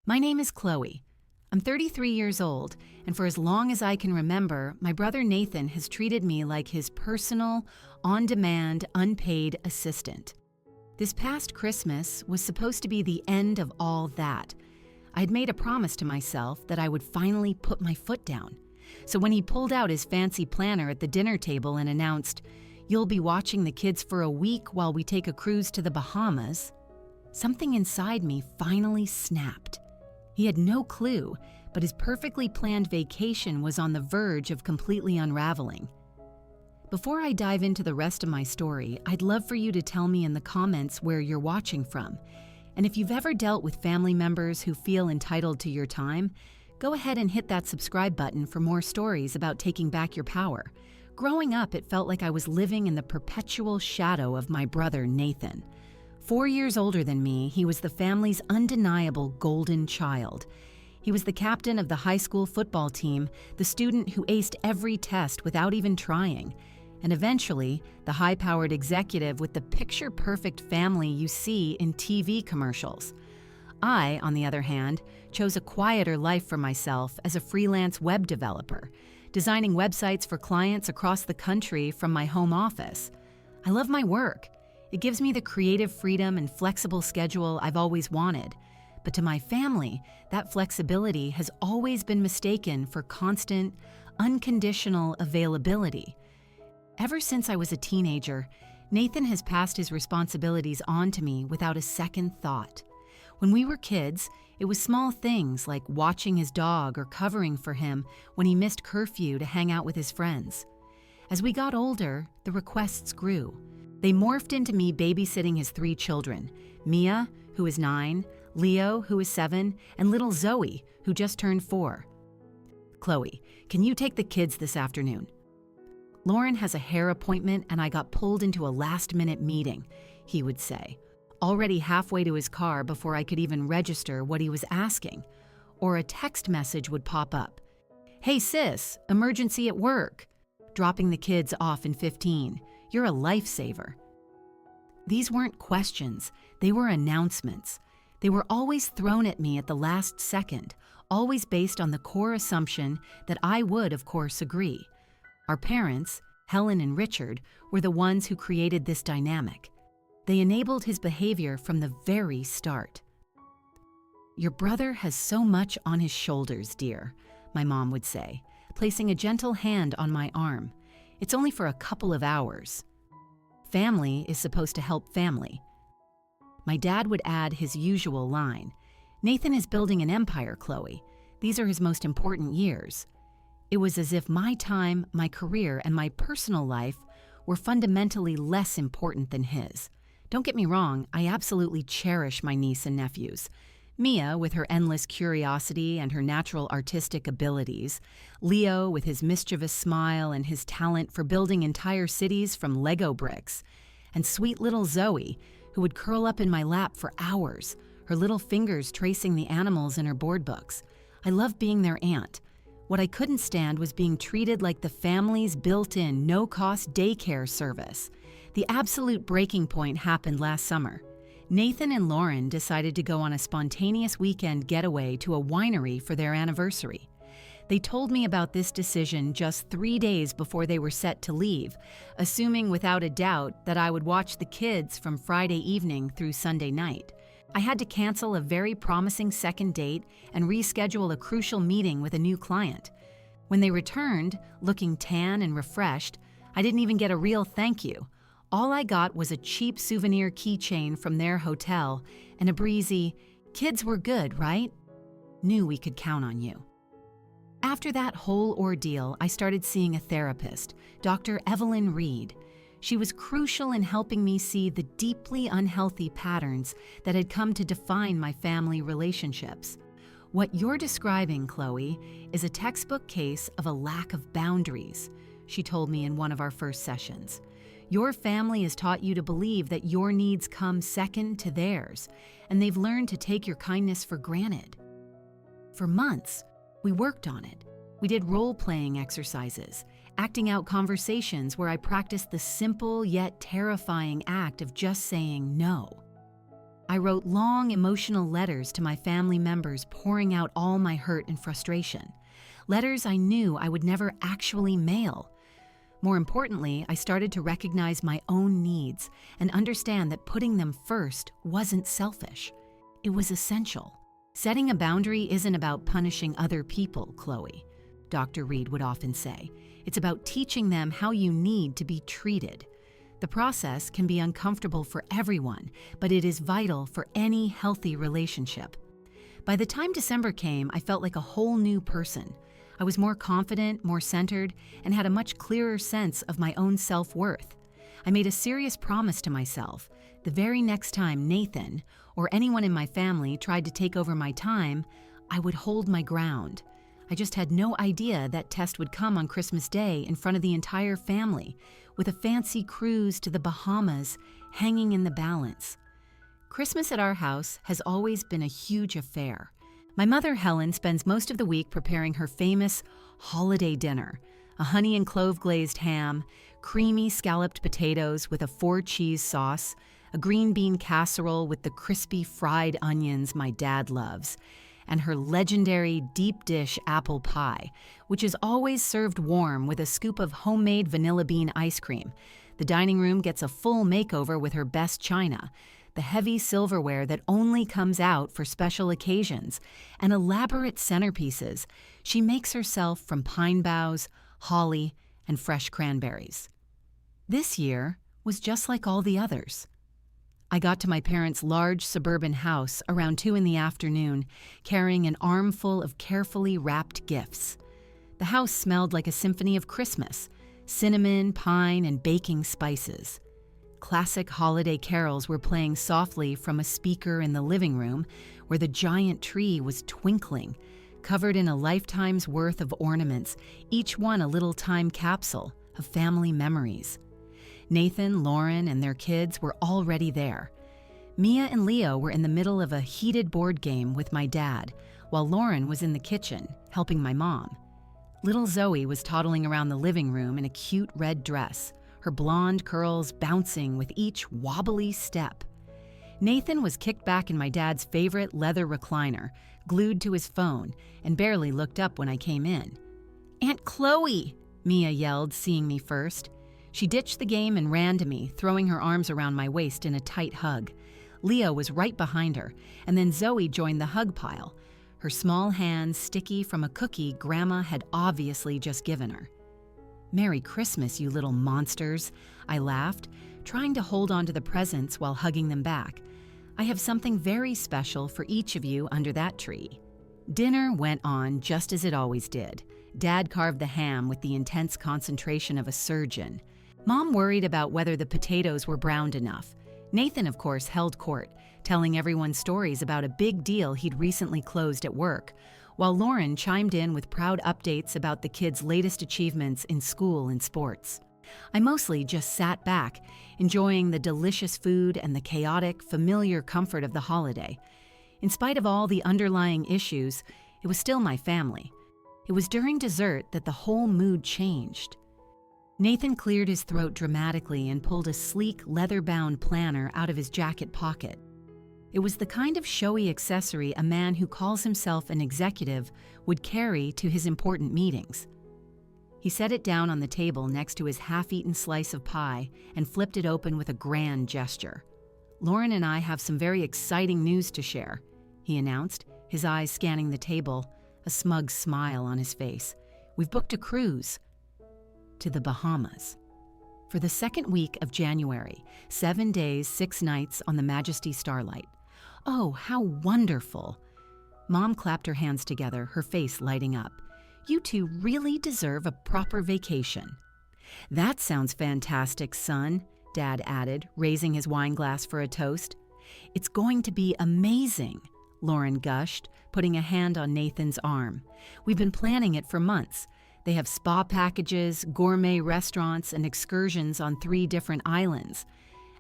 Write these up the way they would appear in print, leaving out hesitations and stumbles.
My name is Chloe. I'm 33 years old, and for as long as I can remember, my brother Nathan has treated me like his personal, on-demand, unpaid assistant. This past Christmas was supposed to be the end of all that. I had made a promise to myself that I would finally put my foot down. So when he pulled out his fancy planner at the dinner table and announced, "You'll be watching the kids for a week while we take a cruise to the Bahamas," something inside me finally snapped. He had no clue, but his perfectly planned vacation was on the verge of completely unraveling. Before I dive into the rest of my story, I'd love for you to tell me in the comments where you're watching from. And if you've ever dealt with family members who feel entitled to your time, go ahead and hit that subscribe button for more stories about taking back your power. Growing up, it felt like I was living in the perpetual shadow of my brother Nathan. 4 years older than me, he was the family's undeniable golden child. He was the captain of the high school football team, the student who aced every test without even trying, and eventually, the high-powered executive with the picture-perfect family you see in TV commercials. I, on the other hand, chose a quieter life for myself as a freelance web developer, designing websites for clients across the country from my home office. I love my work. It gives me the creative freedom and flexible schedule I've always wanted. But to my family, that flexibility has always been mistaken for constant, unconditional availability. Ever since I was a teenager, Nathan has passed his responsibilities on to me without a second thought. When we were kids, it was small things like watching his dog or covering for him when he missed curfew to hang out with his friends. As we got older, the requests grew. They morphed into me babysitting his 3 children, Mia, who is 9, Leo, who is 7, and little Zoe, who just turned 4. "Chloe, can you take the kids this afternoon?" "Lauren has a hair appointment and I got pulled into a last-minute meeting," he would say, already halfway to his car before I could even register what he was asking. Or a text message would pop up. "Hey sis, emergency at work. Dropping the kids off in 15. You're a lifesaver." These weren't questions, they were announcements. They were always thrown at me at the last second, always based on the core assumption that I would, of course, agree. Our parents, Helen and Richard, were the ones who created this dynamic. They enabled his behavior from the very start. "Your brother has so much on his shoulders, dear," my mom would say, placing a gentle hand on my arm. "It's only for a couple of hours. Family is supposed to help family." My dad would add his usual line, "Nathan is building an empire, Chloe. These are his most important years." It was as if my time, my career, and my personal life were fundamentally less important than his. Don't get me wrong, I absolutely cherish my niece and nephews. Mia, with her endless curiosity and her natural artistic abilities, Leo, with his mischievous smile and his talent for building entire cities from Lego bricks, and sweet little Zoe, who would curl up in my lap for hours, her little fingers tracing the animals in her board books. I loved being their aunt. What I couldn't stand was being treated like the family's built-in, no-cost daycare service. The absolute breaking point happened last summer. Nathan and Lauren decided to go on a spontaneous weekend getaway to a winery for their anniversary. They told me about this decision just 3 days before they were set to leave, assuming without a doubt that I would watch the kids from Friday evening through Sunday night. I had to cancel a very promising second date and reschedule a crucial meeting with a new client. When they returned, looking tan and refreshed, I didn't even get a real thank you. All I got was a cheap souvenir keychain from their hotel and a breezy, "Kids were good, right? Knew we could count on you." After that whole ordeal, I started seeing a therapist, Dr. Evelyn Reed. She was crucial in helping me see the deeply unhealthy patterns that had come to define my family relationships. "What you're describing, Chloe, is a textbook case of a lack of boundaries," she told me in one of our first sessions. "Your family has taught you to believe that your needs come second to theirs, and they've learned to take your kindness for granted." For months, we worked on it. We did role-playing exercises, acting out conversations where I practiced the simple yet terrifying act of just saying no. I wrote long, emotional letters to my family members, pouring out all my hurt and frustration. Letters I knew I would never actually mail. More importantly, I started to recognize my own needs and understand that putting them first wasn't selfish. It was essential. Setting a boundary isn't about punishing other people, Chloe, Dr. Reed would often say. It's about teaching them how you need to be treated. The process can be uncomfortable for everyone, but it is vital for any healthy relationship. By the time December came, I felt like a whole new person. I was more confident, more centered, and had a much clearer sense of my own self-worth. I made a serious promise to myself. The very next time Nathan, or anyone in my family, tried to take over my time, I would hold my ground. I just had no idea that test would come on Christmas Day in front of the entire family, with a fancy cruise to the Bahamas hanging in the balance. Christmas at our house has always been a huge affair. My mother, Helen, spends most of the week preparing her famous holiday dinner, a honey and clove glazed ham, creamy scalloped potatoes with a 4-cheese sauce, a green bean casserole with the crispy fried onions my dad loves, and her legendary deep dish apple pie, which is always served warm with a scoop of homemade vanilla bean ice cream. The dining room gets a full makeover with her best china, the heavy silverware that only comes out for special occasions, and elaborate centerpieces she makes herself from pine boughs, holly, and fresh cranberries. This year was just like all the others. I got to my parents' large suburban house around 2 p.m, carrying an armful of carefully wrapped gifts. The house smelled like a symphony of Christmas, cinnamon, pine, and baking spices. Classic holiday carols were playing softly from a speaker in the living room, where the giant tree was twinkling, covered in a lifetime's worth of ornaments, each one a little time capsule of family memories. Nathan, Lauren, and their kids were already there. Mia and Leo were in the middle of a heated board game with my dad, while Lauren was in the kitchen, helping my mom. Little Zoe was toddling around the living room in a cute red dress, her blonde curls bouncing with each wobbly step. Nathan was kicked back in my dad's favorite leather recliner, glued to his phone, and barely looked up when I came in. "Aunt Chloe!" Mia yelled, seeing me first. She ditched the game and ran to me, throwing her arms around my waist in a tight hug. Leo was right behind her, and then Zoe joined the hug pile, her small hands sticky from a cookie Grandma had obviously just given her. "Merry Christmas, you little monsters," I laughed, trying to hold on to the presents while hugging them back. "I have something very special for each of you under that tree." Dinner went on just as it always did. Dad carved the ham with the intense concentration of a surgeon. Mom worried about whether the potatoes were browned enough. Nathan, of course, held court, telling everyone stories about a big deal he'd recently closed at work, while Lauren chimed in with proud updates about the kids' latest achievements in school and sports. I mostly just sat back, enjoying the delicious food and the chaotic, familiar comfort of the holiday. In spite of all the underlying issues, it was still my family. It was during dessert that the whole mood changed. Nathan cleared his throat dramatically and pulled a sleek, leather-bound planner out of his jacket pocket. It was the kind of showy accessory a man who calls himself an executive would carry to his important meetings. He set it down on the table next to his half-eaten slice of pie and flipped it open with a grand gesture. "Lauren and I have some very exciting news to share," he announced, his eyes scanning the table, a smug smile on his face. "We've booked a cruise to the Bahamas for the second week of January, 7 days, 6 nights on the Majesty Starlight." "Oh, how wonderful!" Mom clapped her hands together, her face lighting up. "You two really deserve a proper vacation." "That sounds fantastic, son," Dad added, raising his wine glass for a toast. "It's going to be amazing," Lauren gushed, putting a hand on Nathan's arm. "We've been planning it for months. They have spa packages, gourmet restaurants, and excursions on 3 different islands."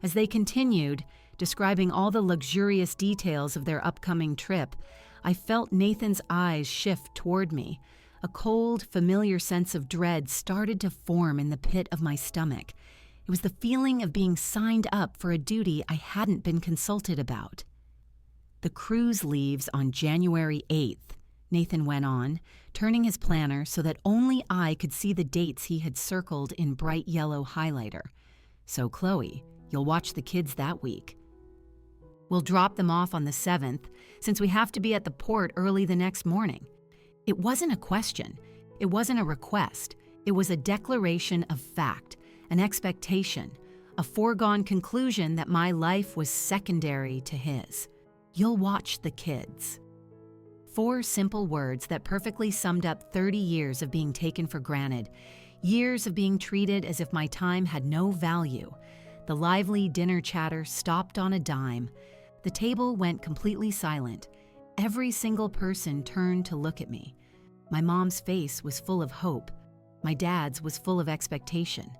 As they continued, describing all the luxurious details of their upcoming trip, I felt Nathan's eyes shift toward me. A cold, familiar sense of dread started to form in the pit of my stomach. It was the feeling of being signed up for a duty I hadn't been consulted about. The cruise leaves on January 8th, Nathan went on, turning his planner so that only I could see the dates he had circled in bright yellow highlighter. So, Chloe, you'll watch the kids that week. We'll drop them off on the 7th, since we have to be at the port early the next morning. It wasn't a question. It wasn't a request. It was a declaration of fact, an expectation, a foregone conclusion that my life was secondary to his. You'll watch the kids. 4 simple words that perfectly summed up 30 years of being taken for granted, years of being treated as if my time had no value. The lively dinner chatter stopped on a dime. The table went completely silent. Every single person turned to look at me. My mom's face was full of hope. My dad's was full of expectation.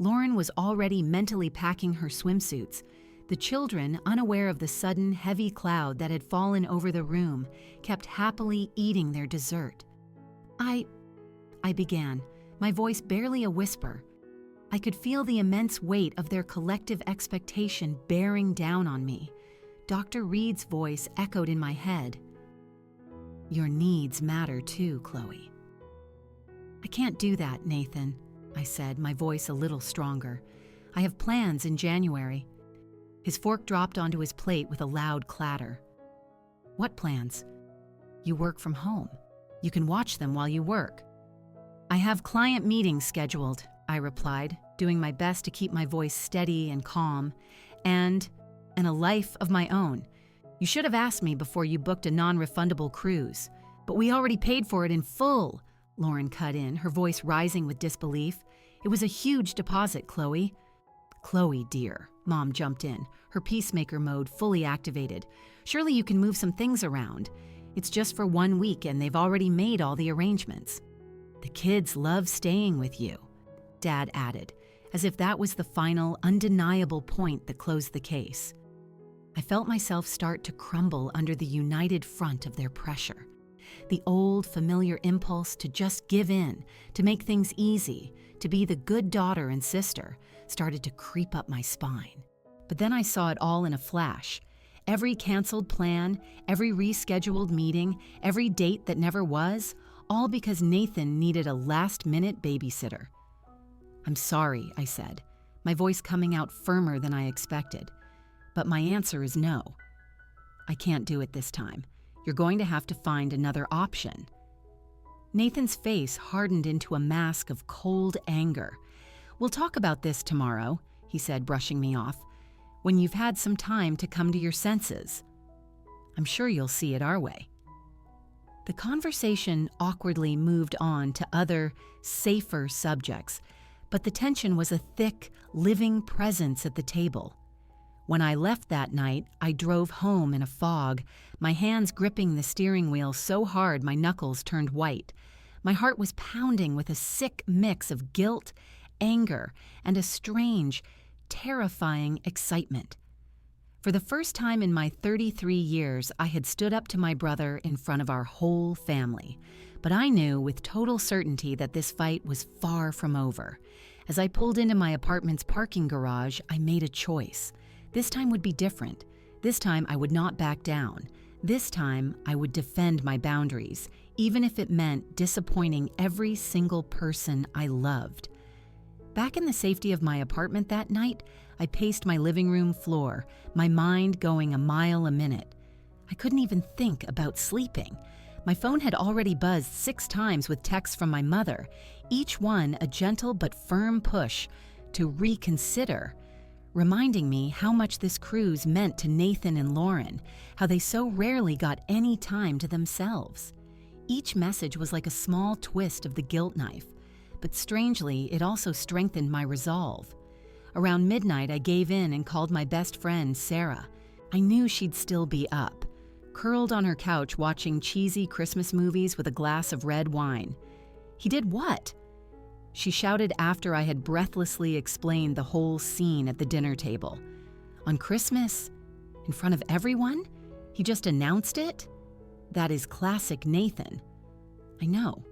Lauren was already mentally packing her swimsuits. The children, unaware of the sudden, heavy cloud that had fallen over the room, kept happily eating their dessert. I began, my voice barely a whisper. I could feel the immense weight of their collective expectation bearing down on me. Dr. Reed's voice echoed in my head. Your needs matter too, Chloe. I can't do that, Nathan, I said, my voice a little stronger. I have plans in January. His fork dropped onto his plate with a loud clatter. What plans? You work from home. You can watch them while you work. I have client meetings scheduled, I replied, doing my best to keep my voice steady and calm, and a life of my own. You should have asked me before you booked a non-refundable cruise. But we already paid for it in full, Lauren cut in, her voice rising with disbelief. It was a huge deposit, Chloe. Chloe, dear, Mom jumped in, her peacemaker mode fully activated. Surely you can move some things around. It's just for 1 week and they've already made all the arrangements. The kids love staying with you, Dad added, as if that was the final, undeniable point that closed the case. I felt myself start to crumble under the united front of their pressure. The old, familiar impulse to just give in, to make things easy, to be the good daughter and sister, started to creep up my spine. But then I saw it all in a flash. Every canceled plan, every rescheduled meeting, every date that never was, all because Nathan needed a last-minute babysitter. I'm sorry, I said, my voice coming out firmer than I expected. But my answer is no. I can't do it this time. You're going to have to find another option. Nathan's face hardened into a mask of cold anger. We'll talk about this tomorrow, he said, brushing me off, when you've had some time to come to your senses. I'm sure you'll see it our way. The conversation awkwardly moved on to other, safer subjects, but the tension was a thick, living presence at the table. When I left that night, I drove home in a fog, my hands gripping the steering wheel so hard my knuckles turned white. My heart was pounding with a sick mix of guilt, anger, and a strange, terrifying excitement. For the first time in my 33 years, I had stood up to my brother in front of our whole family. But I knew with total certainty that this fight was far from over. As I pulled into my apartment's parking garage, I made a choice. This time would be different. This time I would not back down. This time I would defend my boundaries, even if it meant disappointing every single person I loved. Back in the safety of my apartment that night, I paced my living room floor, my mind going a mile a minute. I couldn't even think about sleeping. My phone had already buzzed 6 times with texts from my mother, each one a gentle but firm push to reconsider, reminding me how much this cruise meant to Nathan and Lauren, how they so rarely got any time to themselves. Each message was like a small twist of the guilt knife, but strangely, it also strengthened my resolve. Around midnight, I gave in and called my best friend, Sarah. I knew she'd still be up, curled on her couch watching cheesy Christmas movies with a glass of red wine. He did what? She shouted after I had breathlessly explained the whole scene at the dinner table. On Christmas? In front of everyone? He just announced it? That is classic Nathan. I know,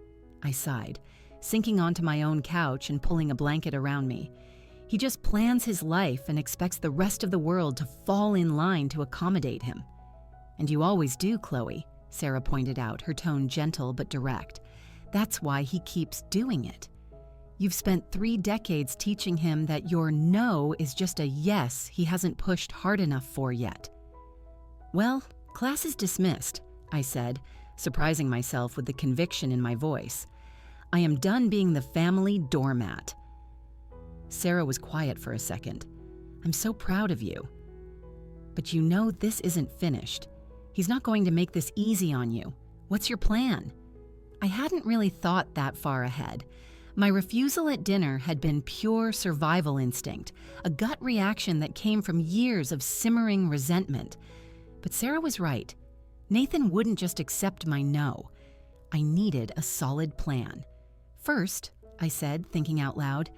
I sighed, sinking onto my own couch and pulling a blanket around me. He just plans his life and expects the rest of the world to fall in line to accommodate him. And you always do, Chloe, Sarah pointed out, her tone gentle but direct. That's why he keeps doing it. You've spent 3 decades teaching him that your no is just a yes he hasn't pushed hard enough for yet. Well, class is dismissed, I said, surprising myself with the conviction in my voice. I am done being the family doormat. Sarah was quiet for a second. I'm so proud of you. But you know this isn't finished. He's not going to make this easy on you. What's your plan? I hadn't really thought that far ahead. My refusal at dinner had been pure survival instinct, a gut reaction that came from years of simmering resentment. But Sarah was right. Nathan wouldn't just accept my no. I needed a solid plan. First, I said, thinking out loud,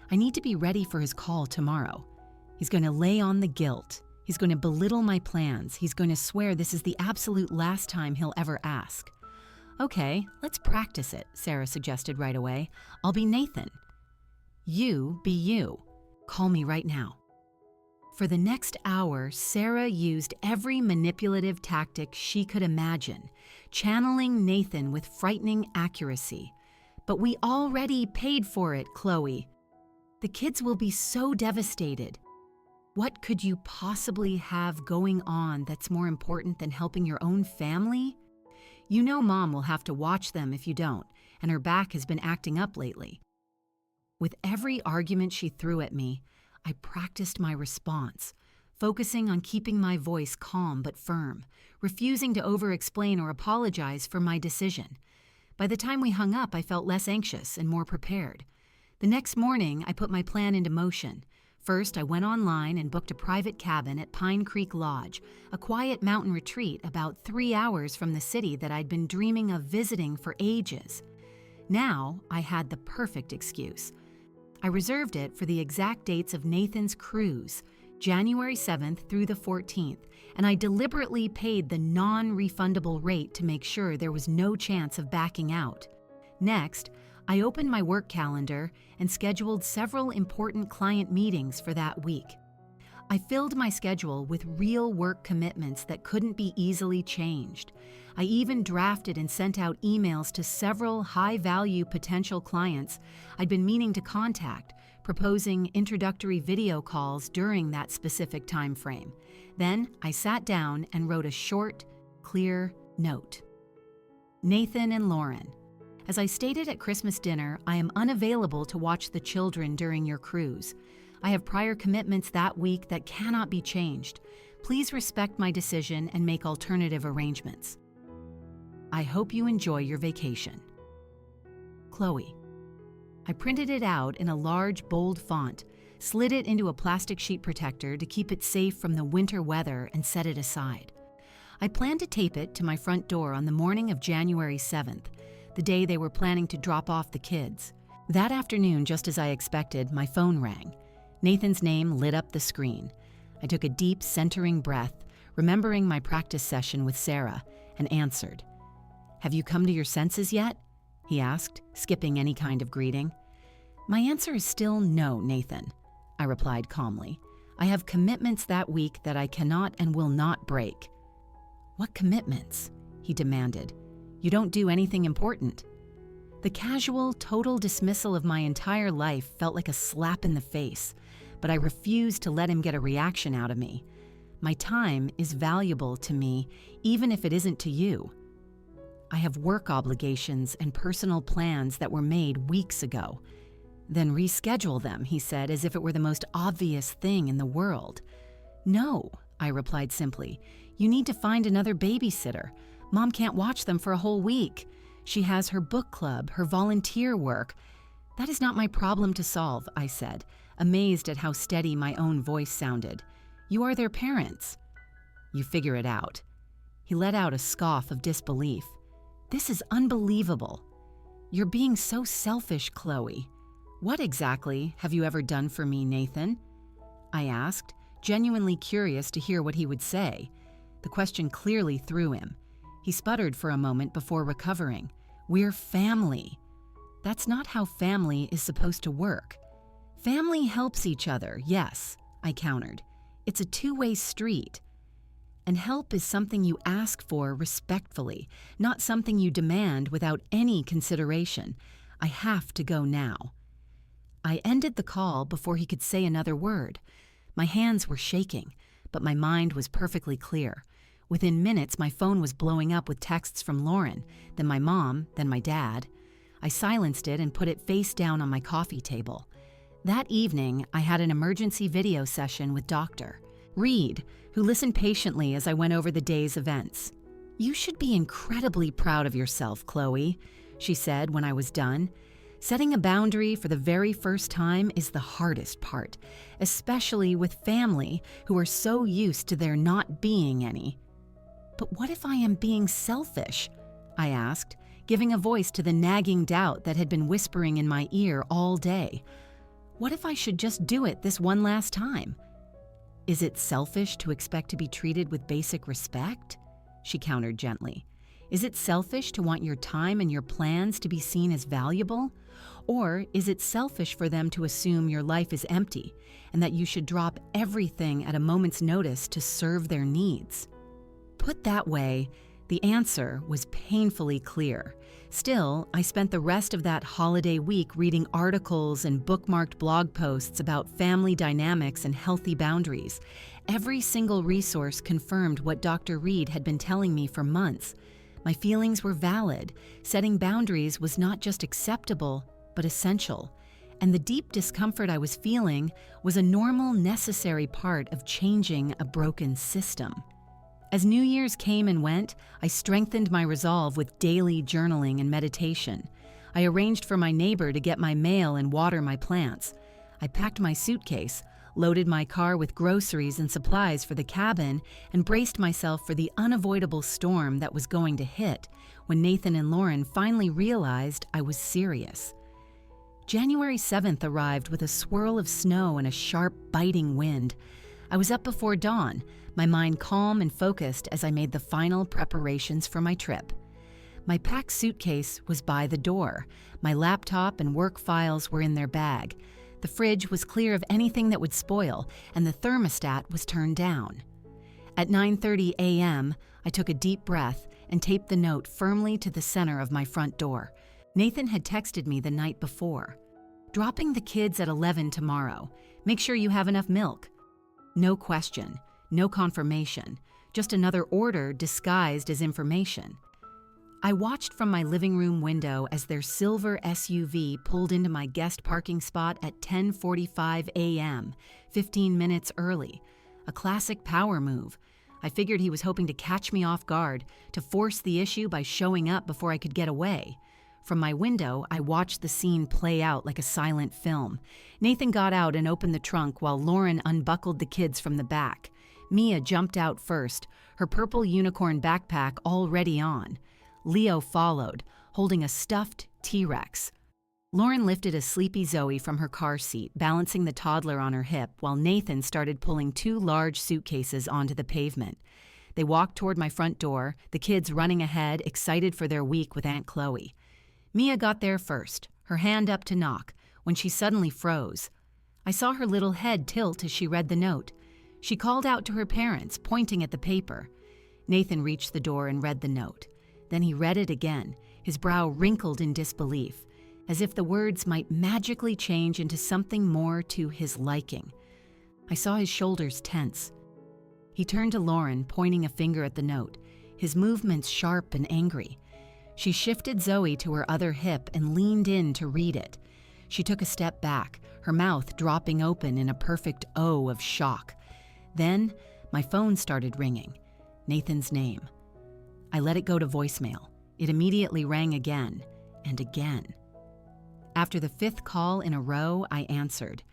I need to be ready for his call tomorrow. He's going to lay on the guilt. He's going to belittle my plans. He's going to swear this is the absolute last time he'll ever ask. Okay, let's practice it, Sarah suggested right away. I'll be Nathan. You be you. Call me right now. For the next hour, Sarah used every manipulative tactic she could imagine, channeling Nathan with frightening accuracy. But we already paid for it, Chloe. The kids will be so devastated. What could you possibly have going on that's more important than helping your own family? You know Mom will have to watch them if you don't, and her back has been acting up lately. With every argument she threw at me, I practiced my response, focusing on keeping my voice calm but firm, refusing to over-explain or apologize for my decision. By the time we hung up, I felt less anxious and more prepared. The next morning, I put my plan into motion. First, I went online and booked a private cabin at Pine Creek Lodge, a quiet mountain retreat about 3 hours from the city that I'd been dreaming of visiting for ages. Now, I had the perfect excuse. I reserved it for the exact dates of Nathan's cruise, January 7th through the 14th, and I deliberately paid the non-refundable rate to make sure there was no chance of backing out. Next, I opened my work calendar and scheduled several important client meetings for that week. I filled my schedule with real work commitments that couldn't be easily changed. I even drafted and sent out emails to several high-value potential clients I'd been meaning to contact, proposing introductory video calls during that specific time frame. Then I sat down and wrote a short, clear note. Nathan and Lauren, as I stated at Christmas dinner, I am unavailable to watch the children during your cruise. I have prior commitments that week that cannot be changed. Please respect my decision and make alternative arrangements. I hope you enjoy your vacation. Chloe. I printed it out in a large, bold font, slid it into a plastic sheet protector to keep it safe from the winter weather, and set it aside. I planned to tape it to my front door on the morning of January 7th, the day they were planning to drop off the kids. That afternoon, just as I expected, my phone rang. Nathan's name lit up the screen. I took a deep, centering breath, remembering my practice session with Sarah, and answered. Have you come to your senses yet? He asked, skipping any kind of greeting. My answer is still no, Nathan, I replied calmly. I have commitments that week that I cannot and will not break. What commitments? He demanded. You don't do anything important. The casual, total dismissal of my entire life felt like a slap in the face, but I refused to let him get a reaction out of me. My time is valuable to me, even if it isn't to you. I have work obligations and personal plans that were made weeks ago. Then reschedule them, he said, as if it were the most obvious thing in the world. No, I replied simply. You need to find another babysitter. Mom can't watch them for a whole week. She has her book club, her volunteer work. That is not my problem to solve, I said, amazed at how steady my own voice sounded. You are their parents. You figure it out. He let out a scoff of disbelief. This is unbelievable. You're being so selfish, Chloe. What exactly have you ever done for me, Nathan? I asked, genuinely curious to hear what he would say. The question clearly threw him. He sputtered for a moment before recovering. We're family. That's not how family is supposed to work. Family helps each other, yes, I countered. It's a two-way street. And help is something you ask for respectfully, not something you demand without any consideration. I have to go now." I ended the call before he could say another word. My hands were shaking, but my mind was perfectly clear. Within minutes, my phone was blowing up with texts from Lauren, then my mom, then my dad. I silenced it and put it face down on my coffee table. That evening, I had an emergency video session with Dr. Reed, who listened patiently as I went over the day's events. "You should be incredibly proud of yourself, Chloe," she said when I was done. "Setting a boundary for the very first time is the hardest part, especially with family who are so used to there not being any." "But what if I am being selfish?" I asked, giving a voice to the nagging doubt that had been whispering in my ear all day. "What if I should just do it this one last time?" "Is it selfish to expect to be treated with basic respect?" she countered gently. "Is it selfish to want your time and your plans to be seen as valuable? Or is it selfish for them to assume your life is empty and that you should drop everything at a moment's notice to serve their needs?" Put that way, the answer was painfully clear. Still, I spent the rest of that holiday week reading articles and bookmarked blog posts about family dynamics and healthy boundaries. Every single resource confirmed what Dr. Reed had been telling me for months. My feelings were valid. Setting boundaries was not just acceptable, but essential. And the deep discomfort I was feeling was a normal, necessary part of changing a broken system. As New Year's came and went, I strengthened my resolve with daily journaling and meditation. I arranged for my neighbor to get my mail and water my plants. I packed my suitcase, loaded my car with groceries and supplies for the cabin, and braced myself for the unavoidable storm that was going to hit when Nathan and Lauren finally realized I was serious. January 7th arrived with a swirl of snow and a sharp, biting wind. I was up before dawn, my mind calm and focused as I made the final preparations for my trip. My packed suitcase was by the door. My laptop and work files were in their bag. The fridge was clear of anything that would spoil, and the thermostat was turned down. At 9:30 a.m., I took a deep breath and taped the note firmly to the center of my front door. Nathan had texted me the night before. "Dropping the kids at 11 tomorrow. Make sure you have enough milk." No question, no confirmation, just another order disguised as information. I watched from my living room window as their silver SUV pulled into my guest parking spot at 10:45 a.m., 15 minutes early. A classic power move. I figured he was hoping to catch me off guard, to force the issue by showing up before I could get away. From my window, I watched the scene play out like a silent film. Nathan got out and opened the trunk while Lauren unbuckled the kids from the back. Mia jumped out first, her purple unicorn backpack already on. Leo followed, holding a stuffed T-Rex. Lauren lifted a sleepy Zoe from her car seat, balancing the toddler on her hip, while Nathan started pulling 2 large suitcases onto the pavement. They walked toward my front door, the kids running ahead, excited for their week with Aunt Chloe. Mia got there first, her hand up to knock, when she suddenly froze. I saw her little head tilt as she read the note. She called out to her parents, pointing at the paper. Nathan reached the door and read the note. Then he read it again, his brow wrinkled in disbelief, as if the words might magically change into something more to his liking. I saw his shoulders tense. He turned to Lauren, pointing a finger at the note, his movements sharp and angry. She shifted Zoe to her other hip and leaned in to read it. She took a step back, her mouth dropping open in a perfect O of shock. Then, my phone started ringing. Nathan's name. I let it go to voicemail. It immediately rang again and again. After the 5th call in a row, I answered.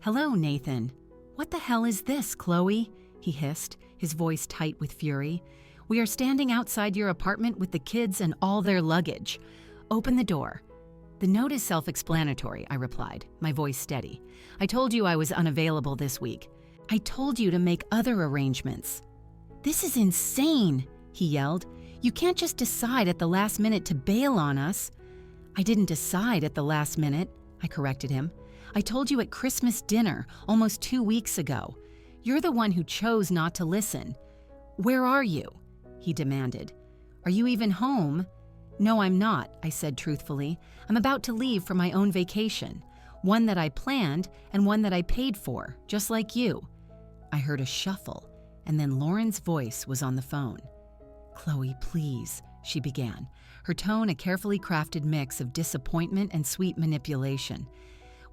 "Hello, Nathan." "What the hell is this, Chloe?" he hissed, his voice tight with fury. "We are standing outside your apartment with the kids and all their luggage. Open the door." "The note is self-explanatory," I replied, my voice steady. "I told you I was unavailable this week. I told you to make other arrangements." "This is insane," he yelled. "You can't just decide at the last minute to bail on us." "I didn't decide at the last minute," I corrected him. "I told you at Christmas dinner almost 2 weeks ago. You're the one who chose not to listen." "Where are you?" he demanded. "Are you even home?" "No, I'm not," I said truthfully. "I'm about to leave for my own vacation. One that I planned and one that I paid for, just like you." I heard a shuffle, and then Lauren's voice was on the phone. "Chloe, please," she began, her tone a carefully crafted mix of disappointment and sweet manipulation.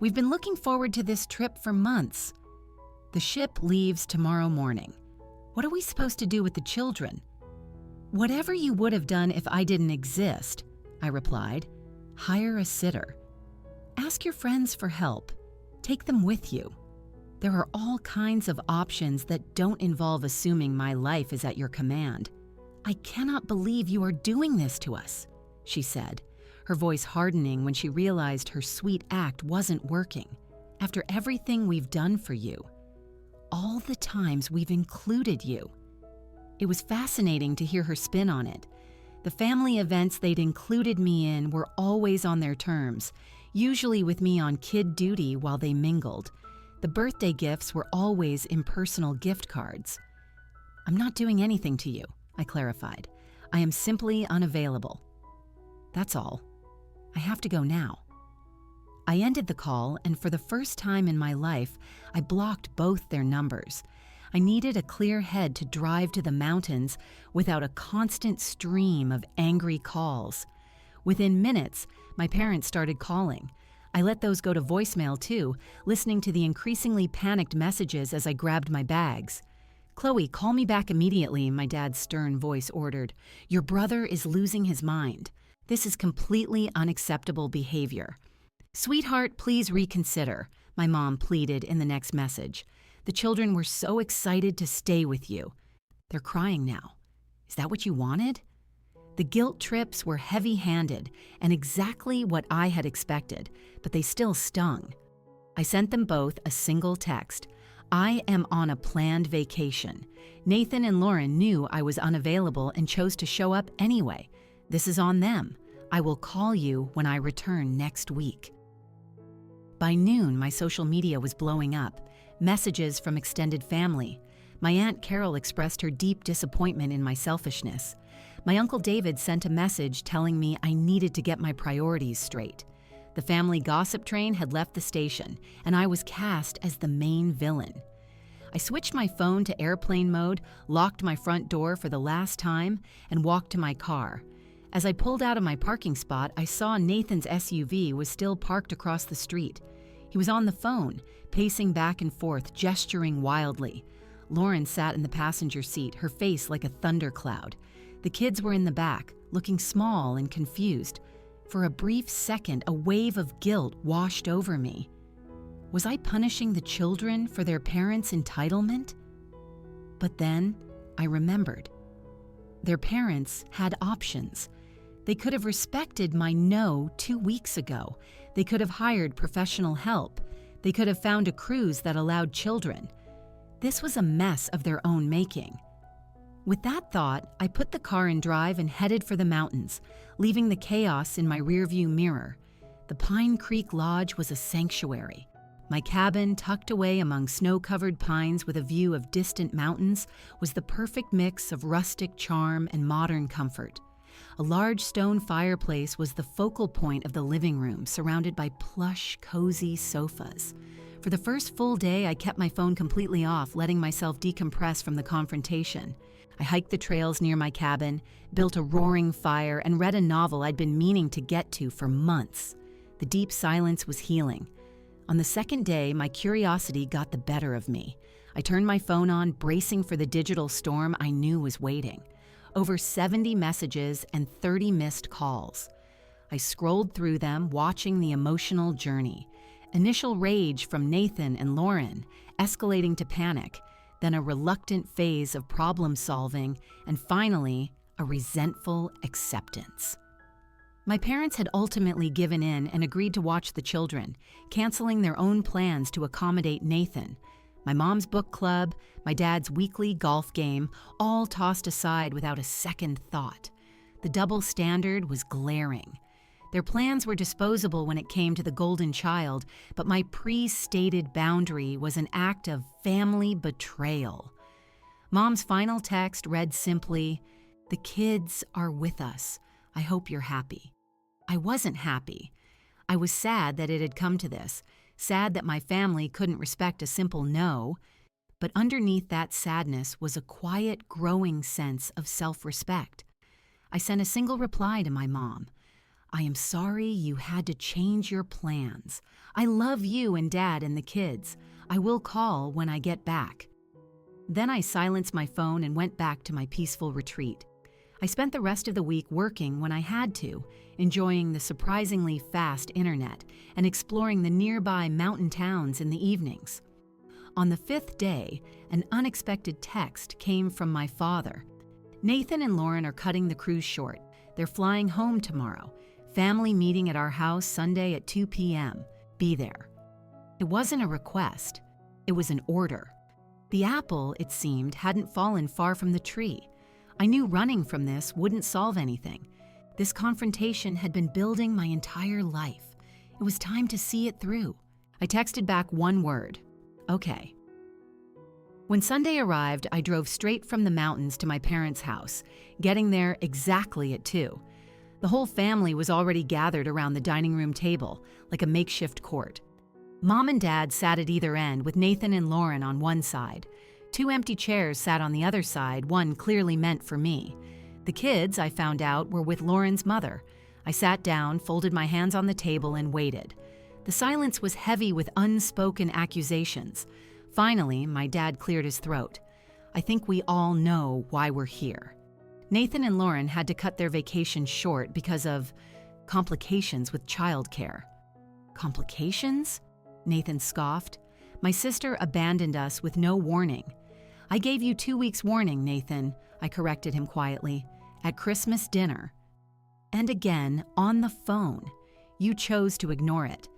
"We've been looking forward to this trip for months. The ship leaves tomorrow morning. What are we supposed to do with the children?" "Whatever you would have done if I didn't exist," I replied. "Hire a sitter. Ask your friends for help. Take them with you. There are all kinds of options that don't involve assuming my life is at your command." "I cannot believe you are doing this to us," she said, her voice hardening when she realized her sweet act wasn't working. "After everything we've done for you. All the times we've included you." It was fascinating to hear her spin on it. The family events they'd included me in were always on their terms, usually with me on kid duty while they mingled. The birthday gifts were always impersonal gift cards. "I'm not doing anything to you," I clarified. "I am simply unavailable. That's all. I have to go now." I ended the call, and for the first time in my life, I blocked both their numbers. I needed a clear head to drive to the mountains without a constant stream of angry calls. Within minutes, my parents started calling. I let those go to voicemail too, listening to the increasingly panicked messages as I grabbed my bags. "Chloe, call me back immediately," my dad's stern voice ordered. "Your brother is losing his mind. This is completely unacceptable behavior." "Sweetheart, please reconsider," my mom pleaded in the next message. "The children were so excited to stay with you. They're crying now. Is that what you wanted?" The guilt trips were heavy-handed and exactly what I had expected, but they still stung. I sent them both a single text. "I am on a planned vacation. Nathan and Lauren knew I was unavailable and chose to show up anyway. This is on them. I will call you when I return next week." By noon, my social media was blowing up. Messages from extended family. My Aunt Carol expressed her deep disappointment in my selfishness. My Uncle David sent a message telling me I needed to get my priorities straight. The family gossip train had left the station, and I was cast as the main villain. I switched my phone to airplane mode, locked my front door for the last time, and walked to my car. As I pulled out of my parking spot, I saw Nathan's SUV was still parked across the street. He was on the phone, pacing back and forth, gesturing wildly. Lauren sat in the passenger seat, her face like a thundercloud. The kids were in the back, looking small and confused. For a brief second, a wave of guilt washed over me. Was I punishing the children for their parents' entitlement? But then I remembered. Their parents had options. They could have respected my no 2 weeks ago. They could have hired professional help. They could have found a cruise that allowed children. This was a mess of their own making. With that thought, I put the car in drive and headed for the mountains, leaving the chaos in my rearview mirror. The Pine Creek Lodge was a sanctuary. My cabin, tucked away among snow-covered pines with a view of distant mountains, was the perfect mix of rustic charm and modern comfort. A large stone fireplace was the focal point of the living room, surrounded by plush, cozy sofas. For the first full day, I kept my phone completely off, letting myself decompress from the confrontation. I hiked the trails near my cabin, built a roaring fire, and read a novel I'd been meaning to get to for months. The deep silence was healing. On the second day, my curiosity got the better of me. I turned my phone on, bracing for the digital storm I knew was waiting. Over 70 messages and 30 missed calls. I scrolled through them, watching the emotional journey. Initial rage from Nathan and Lauren, escalating to panic, then a reluctant phase of problem solving, and finally, a resentful acceptance. My parents had ultimately given in and agreed to watch the children, canceling their own plans to accommodate Nathan. My mom's book club, my dad's weekly golf game, all tossed aside without a second thought. The double standard was glaring. Their plans were disposable when it came to the golden child, but my pre-stated boundary was an act of family betrayal. Mom's final text read simply, "The kids are with us. I hope you're happy." I wasn't happy. I was sad that it had come to this, sad that my family couldn't respect a simple no, but underneath that sadness was a quiet, growing sense of self-respect. I sent a single reply to my mom. "I am sorry you had to change your plans. I love you and Dad and the kids. I will call when I get back." Then I silenced my phone and went back to my peaceful retreat. I spent the rest of the week working when I had to, enjoying the surprisingly fast internet and exploring the nearby mountain towns in the evenings. On the 5th day, an unexpected text came from my father. "Nathan and Lauren are cutting the cruise short. They're flying home tomorrow. Family meeting at our house Sunday at 2 p.m. Be there." It wasn't a request. It was an order. The apple, it seemed, hadn't fallen far from the tree. I knew running from this wouldn't solve anything. This confrontation had been building my entire life. It was time to see it through. I texted back one word: "Okay." When Sunday arrived, I drove straight from the mountains to my parents' house, getting there exactly at 2. The whole family was already gathered around the dining room table, like a makeshift court. Mom and Dad sat at either end, with Nathan and Lauren on one side. 2 empty chairs sat on the other side, one clearly meant for me. The kids, I found out, were with Lauren's mother. I sat down, folded my hands on the table, and waited. The silence was heavy with unspoken accusations. Finally, my dad cleared his throat. "I think we all know why we're here." Nathan and Lauren had to cut their vacation short because of complications with childcare. "Complications?" Nathan scoffed. "My sister abandoned us with no warning." "I gave you 2 weeks' warning, Nathan," I corrected him quietly, "at Christmas dinner." And again, on the phone. "You chose to ignore it."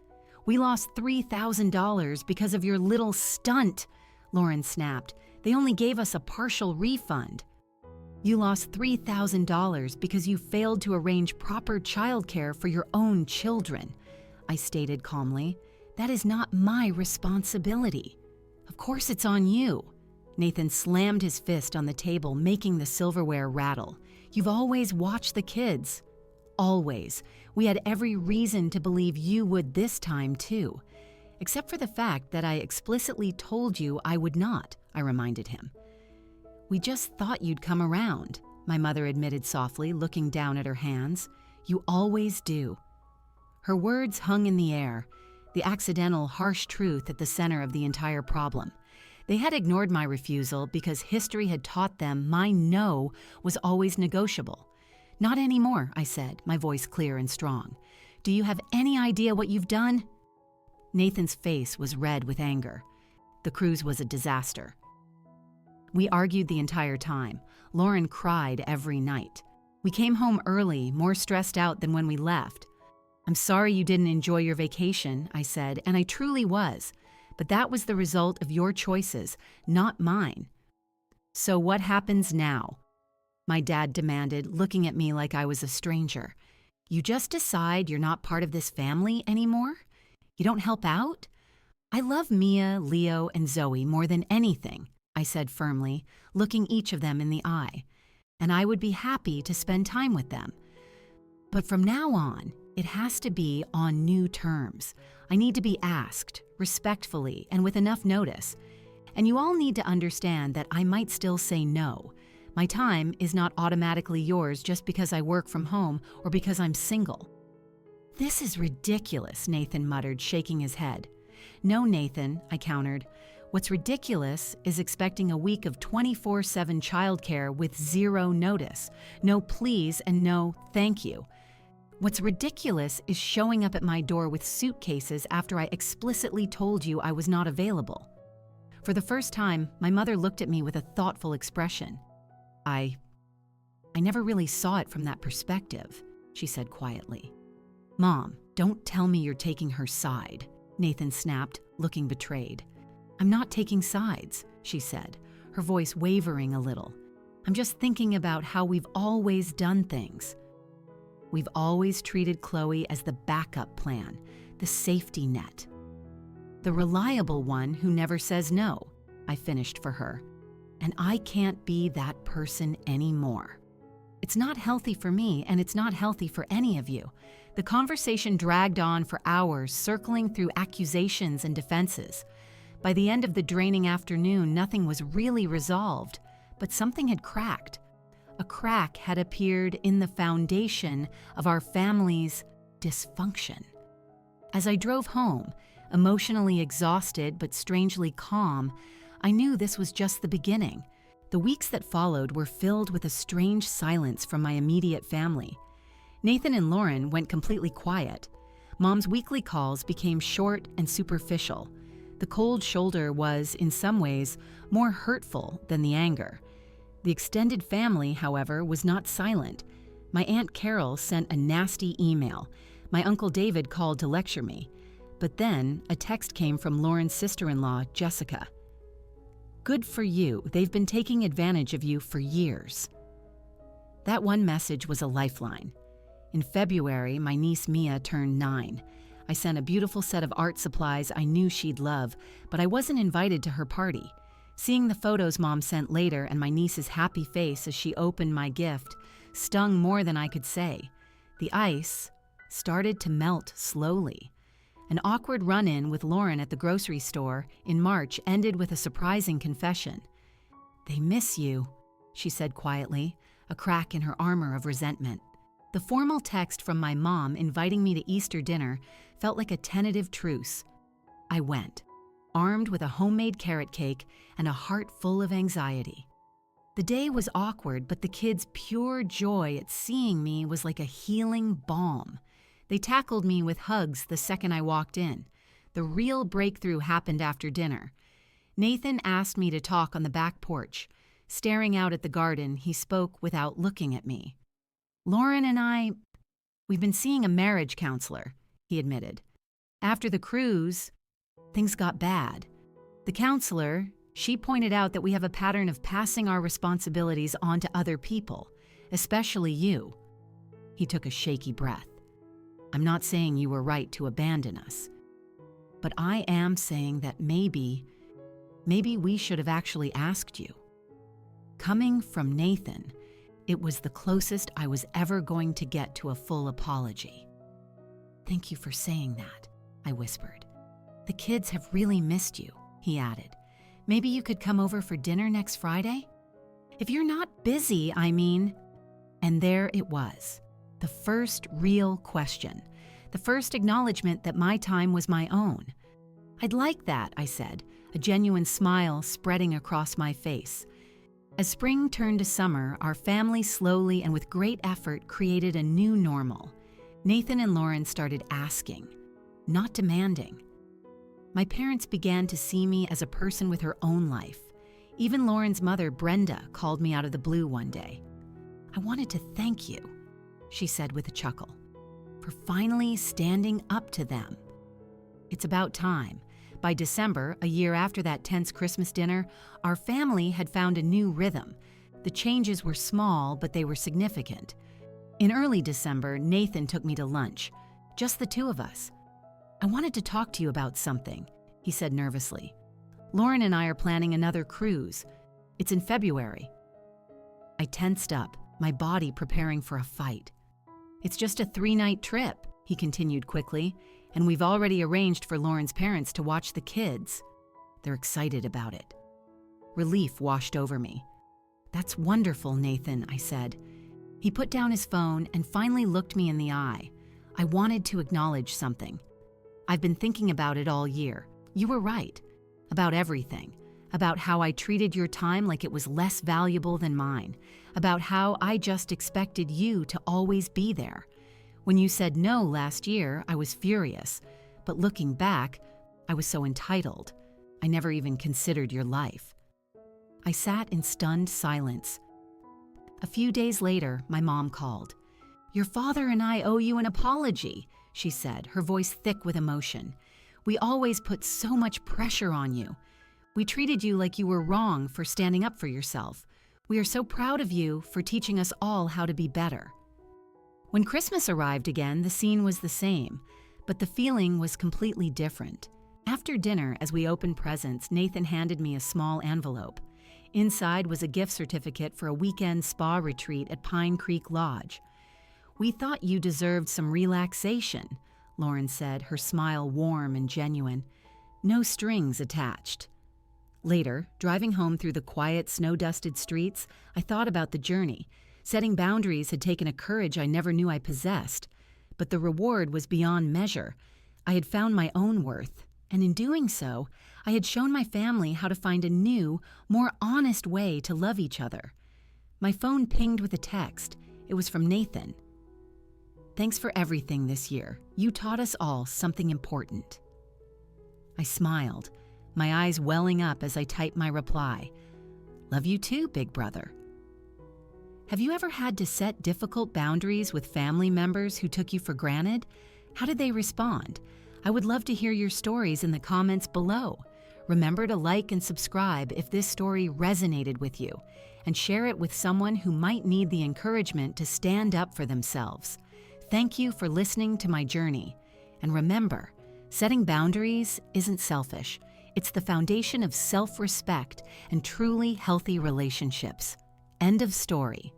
"We lost $3,000 because of your little stunt," Lauren snapped. "They only gave us a partial refund." "You lost $3,000 because you failed to arrange proper childcare for your own children," I stated calmly. "That is not my responsibility." "Of course it's on you." Nathan slammed his fist on the table, making the silverware rattle. "You've always watched the kids." "Always. We had every reason to believe you would this time, too. Except for the fact that I explicitly told you I would not," I reminded him. "We just thought you'd come around," my mother admitted softly, looking down at her hands. "You always do." Her words hung in the air, the accidental, harsh truth at the center of the entire problem. They had ignored my refusal because history had taught them my no was always negotiable. "Not anymore," I said, my voice clear and strong. "Do you have any idea what you've done?" Nathan's face was red with anger. The cruise was a disaster. We argued the entire time. Lauren cried every night. We came home early, more stressed out than when we left. "I'm sorry you didn't enjoy your vacation," I said, and I truly was. But that was the result of your choices, not mine. "So what happens now?" my dad demanded, looking at me like I was a stranger. "You just decide you're not part of this family anymore? You don't help out?" "I love Mia, Leo, and Zoe more than anything," I said firmly, looking each of them in the eye. "And I would be happy to spend time with them. But from now on, it has to be on new terms. I need to be asked, respectfully, and with enough notice. And you all need to understand that I might still say no. My time is not automatically yours just because I work from home or because I'm single." "This is ridiculous," Nathan muttered, shaking his head. "No, Nathan," I countered. "What's ridiculous is expecting a week of 24/7 childcare with zero notice, no please and no thank you. What's ridiculous is showing up at my door with suitcases after I explicitly told you I was not available." For the first time, my mother looked at me with a thoughtful expression. I never really saw it from that perspective," she said quietly. "Mom, don't tell me you're taking her side," Nathan snapped, looking betrayed. "I'm not taking sides," she said, her voice wavering a little. "I'm just thinking about how we've always done things. We've always treated Chloe as the backup plan, the safety net. The reliable one who never says no," I finished for her. and I can't be that person anymore. It's not healthy for me, and it's not healthy for any of you. The conversation dragged on for hours, circling through accusations and defenses. By the end of the draining afternoon, nothing was really resolved, but something had cracked. A crack had appeared in the foundation of our family's dysfunction. As I drove home, emotionally exhausted but strangely calm, I knew this was just the beginning. The weeks that followed were filled with a strange silence from my immediate family. Nathan and Lauren went completely quiet. Mom's weekly calls became short and superficial. The cold shoulder was, in some ways, more hurtful than the anger. The extended family, however, was not silent. My Aunt Carol sent a nasty email. My Uncle David called to lecture me. But then, a text came from Lauren's sister-in-law, Jessica. "Good for you. They've been taking advantage of you for years." That one message was a lifeline. In February, my niece Mia turned 9. I sent a beautiful set of art supplies I knew she'd love, but I wasn't invited to her party. Seeing the photos Mom sent later and my niece's happy face as she opened my gift stung more than I could say. The ice started to melt slowly. An awkward run-in with Lauren at the grocery store in March ended with a surprising confession. "They miss you," she said quietly, a crack in her armor of resentment. The formal text from my mom inviting me to Easter dinner felt like a tentative truce. I went, armed with a homemade carrot cake and a heart full of anxiety. The day was awkward, but the kids' pure joy at seeing me was like a healing balm. They tackled me with hugs the second I walked in. The real breakthrough happened after dinner. Nathan asked me to talk on the back porch. Staring out at the garden, he spoke without looking at me. "Lauren and we've been seeing a marriage counselor," he admitted. "After the cruise, things got bad. The counselor, she pointed out that we have a pattern of passing our responsibilities on to other people, especially you." He took a shaky breath. "I'm not saying you were right to abandon us, but I am saying that maybe we should have actually asked you." Coming from Nathan, it was the closest I was ever going to get to a full apology. "Thank you for saying that," I whispered. "The kids have really missed you," he added. "Maybe you could come over for dinner next Friday? If you're not busy, I mean." And there it was, the first real question, the first acknowledgement that my time was my own. "I'd like that," I said, a genuine smile spreading across my face. As spring turned to summer, our family slowly and with great effort created a new normal. Nathan and Lauren started asking, not demanding. My parents began to see me as a person with her own life. Even Lauren's mother, Brenda, called me out of the blue one day. "I wanted to thank you," she said with a chuckle, "for finally standing up to them." It's about time. By December, a year after that tense Christmas dinner, our family had found a new rhythm. The changes were small, but they were significant. In early December, Nathan took me to lunch, just the two of us. "I wanted to talk to you about something," he said nervously. "Lauren and I are planning another cruise. It's in February." I tensed up, my body preparing for a fight. "It's just a 3-night trip," he continued quickly, "and we've already arranged for Lauren's parents to watch the kids. They're excited about it." Relief washed over me. "That's wonderful, Nathan," I said. He put down his phone and finally looked me in the eye. I wanted to acknowledge something. "I've been thinking about it all year. You were right. About everything. About how I treated your time like it was less valuable than mine. About how I just expected you to always be there. When you said no last year, I was furious. But looking back, I was so entitled. I never even considered your life." I sat in stunned silence. A few days later, my mom called. "Your father and I owe you an apology," she said, her voice thick with emotion. "We always put so much pressure on you. We treated you like you were wrong for standing up for yourself. We are so proud of you for teaching us all how to be better." When Christmas arrived again, the scene was the same, but the feeling was completely different. After dinner, as we opened presents, Nathan handed me a small envelope. Inside was a gift certificate for a weekend spa retreat at Pine Creek Lodge. "We thought you deserved some relaxation," Lauren said, her smile warm and genuine. No strings attached. Later, driving home through the quiet, snow-dusted streets, I thought about the journey. Setting boundaries had taken a courage I never knew I possessed. But the reward was beyond measure. I had found my own worth, and in doing so, I had shown my family how to find a new, more honest way to love each other. My phone pinged with a text. It was from Nathan. "Thanks for everything this year. You taught us all something important." I smiled, my eyes welling up as I typed my reply. "Love you too, big brother." Have you ever had to set difficult boundaries with family members who took you for granted? How did they respond? I would love to hear your stories in the comments below. Remember to like and subscribe if this story resonated with you, and share it with someone who might need the encouragement to stand up for themselves. Thank you for listening to my journey. And remember, setting boundaries isn't selfish. It's the foundation of self-respect and truly healthy relationships. End of story.